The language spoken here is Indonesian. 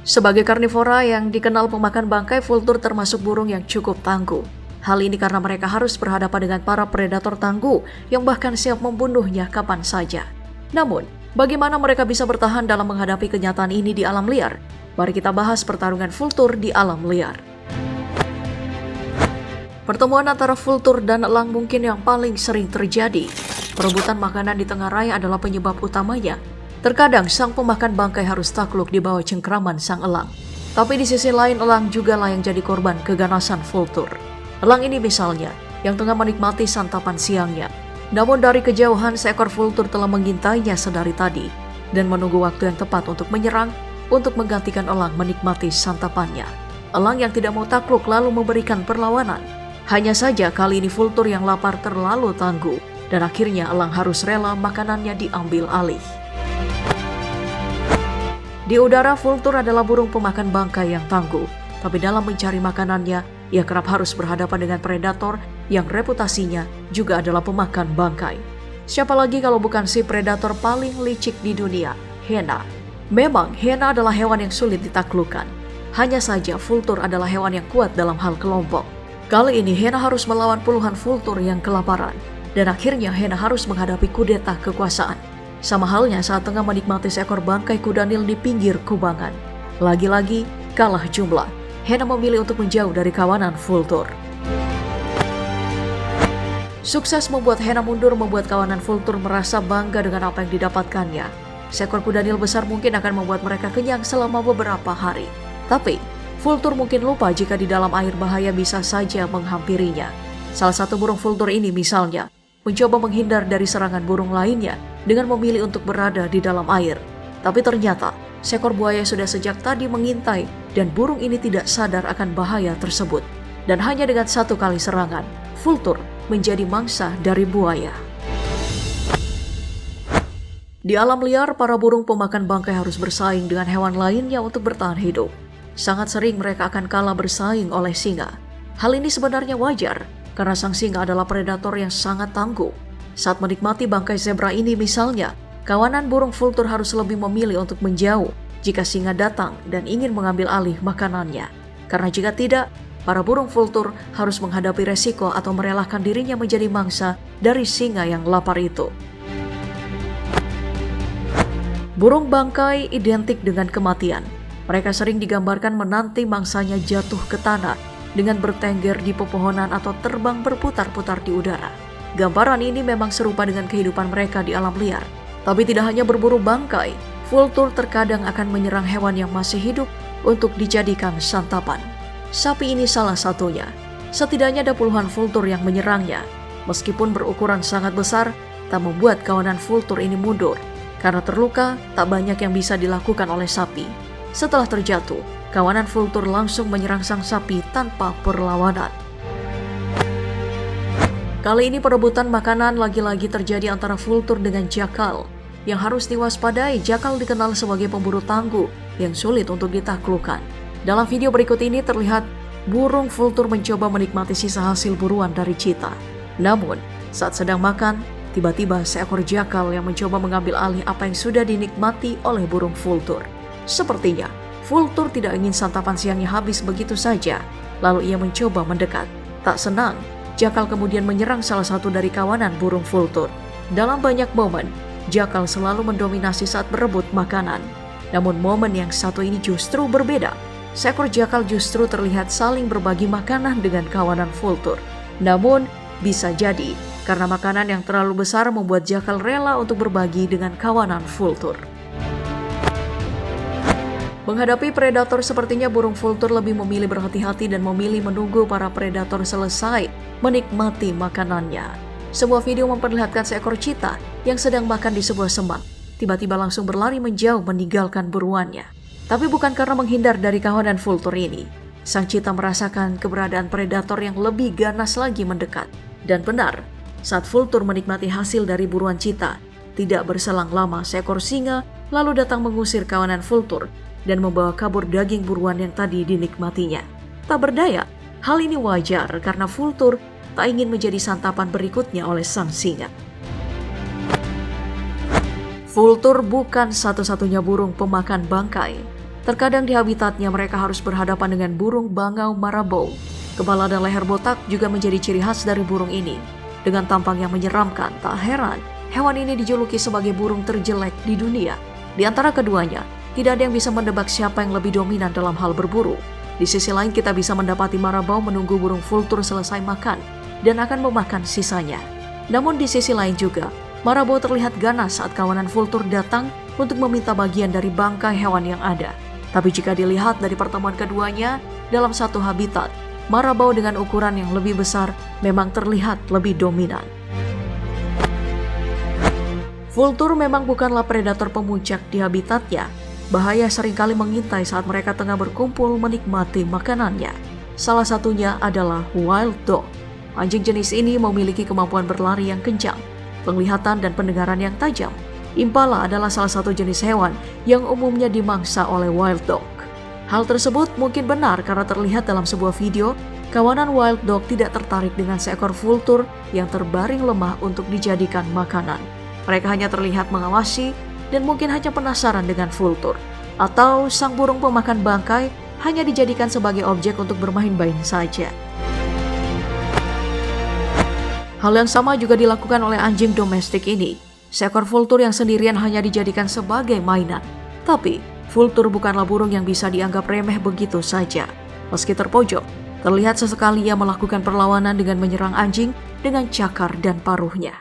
Sebagai karnivora yang dikenal pemakan bangkai, vultur termasuk burung yang cukup tangguh. Hal ini karena mereka harus berhadapan dengan para predator tangguh yang bahkan siap membunuhnya kapan saja. Namun, bagaimana mereka bisa bertahan dalam menghadapi kenyataan ini di alam liar? Mari kita bahas pertarungan vultur di alam liar. Pertemuan antara vultur dan elang mungkin yang paling sering terjadi. Perebutan makanan di tengah raya adalah penyebab utamanya. Terkadang sang pemakan bangkai harus takluk di bawah cengkraman sang elang. Tapi di sisi lain, elang juga lah yang jadi korban keganasan vultur. Elang ini misalnya, yang tengah menikmati santapan siangnya. Namun dari kejauhan, seekor vultur telah mengintainya sedari tadi dan menunggu waktu yang tepat untuk menyerang untuk menggantikan elang menikmati santapannya. Elang yang tidak mau takluk lalu memberikan perlawanan. Hanya saja kali ini vultur yang lapar terlalu tangguh dan akhirnya elang harus rela makanannya diambil alih. Di udara, vultur adalah burung pemakan bangkai yang tangguh, tapi dalam mencari makanannya, ia kerap harus berhadapan dengan predator yang reputasinya juga adalah pemakan bangkai. Siapa lagi kalau bukan si predator paling licik di dunia, hiena. Memang, hiena adalah hewan yang sulit ditaklukkan. Hanya saja, vultur adalah hewan yang kuat dalam hal kelompok. Kali ini, hiena harus melawan puluhan vultur yang kelaparan, dan akhirnya hiena harus menghadapi kudeta kekuasaan. Sama halnya saat tengah menikmati seekor bangkai kuda Nil di pinggir kubangan. Lagi-lagi, kalah jumlah. Hiena memilih untuk menjauh dari kawanan vultur. Sukses membuat hiena mundur membuat kawanan vultur merasa bangga dengan apa yang didapatkannya. Seekor kuda Nil besar mungkin akan membuat mereka kenyang selama beberapa hari. Tapi, vultur mungkin lupa jika di dalam air bahaya bisa saja menghampirinya. Salah satu burung vultur ini misalnya, mencoba menghindar dari serangan burung lainnya dengan memilih untuk berada di dalam air. Tapi ternyata, seekor buaya sudah sejak tadi mengintai dan burung ini tidak sadar akan bahaya tersebut. Dan hanya dengan satu kali serangan, vultur menjadi mangsa dari buaya. Di alam liar, para burung pemakan bangkai harus bersaing dengan hewan lainnya untuk bertahan hidup. Sangat sering mereka akan kalah bersaing oleh singa. Hal ini sebenarnya wajar, karena sang singa adalah predator yang sangat tangguh. Saat menikmati bangkai zebra ini misalnya, kawanan burung vultur harus lebih memilih untuk menjauh jika singa datang dan ingin mengambil alih makanannya. Karena jika tidak, para burung vultur harus menghadapi resiko atau merelakan dirinya menjadi mangsa dari singa yang lapar itu. Burung bangkai identik dengan kematian. Mereka sering digambarkan menanti mangsanya jatuh ke tanah dengan bertengger di pepohonan atau terbang berputar-putar di udara. Gambaran ini memang serupa dengan kehidupan mereka di alam liar. Tapi tidak hanya berburu bangkai, vultur terkadang akan menyerang hewan yang masih hidup untuk dijadikan santapan. Sapi ini salah satunya. Setidaknya ada puluhan vultur yang menyerangnya. Meskipun berukuran sangat besar, tak membuat kawanan vultur ini mundur. Karena terluka, tak banyak yang bisa dilakukan oleh sapi. Setelah terjatuh, kawanan vultur langsung menyerang sang sapi tanpa perlawanan. Kali ini perebutan makanan lagi-lagi terjadi antara vultur dengan jakal. Yang harus diwaspadai, jakal dikenal sebagai pemburu tangguh yang sulit untuk ditaklukkan. Dalam video berikut ini terlihat burung vultur mencoba menikmati sisa hasil buruan dari cheetah. Namun, saat sedang makan, tiba-tiba seekor jakal yang mencoba mengambil alih apa yang sudah dinikmati oleh burung vultur. Sepertinya, vultur tidak ingin santapan siangnya habis begitu saja. Lalu ia mencoba mendekat. Tak senang, jakal kemudian menyerang salah satu dari kawanan burung vultur. Dalam banyak momen, jakal selalu mendominasi saat berebut makanan. Namun momen yang satu ini justru berbeda. Seekor jakal justru terlihat saling berbagi makanan dengan kawanan vultur. Namun, bisa jadi karena makanan yang terlalu besar membuat jakal rela untuk berbagi dengan kawanan vultur. Menghadapi predator sepertinya burung vultur lebih memilih berhati-hati dan memilih menunggu para predator selesai menikmati makanannya. Sebuah video memperlihatkan seekor cheetah yang sedang makan di sebuah semak. Tiba-tiba langsung berlari menjauh meninggalkan buruannya. Tapi bukan karena menghindar dari kawanan vultur ini. Sang cheetah merasakan keberadaan predator yang lebih ganas lagi mendekat. Dan benar, saat vultur menikmati hasil dari buruan cheetah, tidak berselang lama seekor singa lalu datang mengusir kawanan vultur dan membawa kabur daging buruan yang tadi dinikmatinya. Tak berdaya, hal ini wajar karena vultur tak ingin menjadi santapan berikutnya oleh sang singa. Vultur bukan satu-satunya burung pemakan bangkai. Terkadang di habitatnya mereka harus berhadapan dengan burung bangau marabou. Kepala dan leher botak juga menjadi ciri khas dari burung ini. Dengan tampang yang menyeramkan, tak heran hewan ini dijuluki sebagai burung terjelek di dunia. Di antara keduanya, tidak ada yang bisa mendebak siapa yang lebih dominan dalam hal berburu. Di sisi lain kita bisa mendapati marabou menunggu burung vultur selesai makan dan akan memakan sisanya. Namun di sisi lain juga, marabou terlihat ganas saat kawanan vultur datang untuk meminta bagian dari bangkai hewan yang ada. Tapi jika dilihat dari pertemuan keduanya dalam satu habitat, marabou dengan ukuran yang lebih besar memang terlihat lebih dominan. Vultur memang bukanlah predator pemuncak di habitatnya. Bahaya seringkali mengintai saat mereka tengah berkumpul menikmati makanannya. Salah satunya adalah wild dog. Anjing jenis ini memiliki kemampuan berlari yang kencang, penglihatan dan pendengaran yang tajam. Impala adalah salah satu jenis hewan yang umumnya dimangsa oleh wild dog. Hal tersebut mungkin benar karena terlihat dalam sebuah video, kawanan wild dog tidak tertarik dengan seekor vultur yang terbaring lemah untuk dijadikan makanan. Mereka hanya terlihat mengawasi dan mungkin hanya penasaran dengan vultur. Atau sang burung pemakan bangkai hanya dijadikan sebagai objek untuk bermain-main saja. Hal yang sama juga dilakukan oleh anjing domestik ini. Seekor vultur yang sendirian hanya dijadikan sebagai mainan. Tapi, vultur bukanlah burung yang bisa dianggap remeh begitu saja. Meski terpojok, terlihat sesekali ia melakukan perlawanan dengan menyerang anjing dengan cakar dan paruhnya.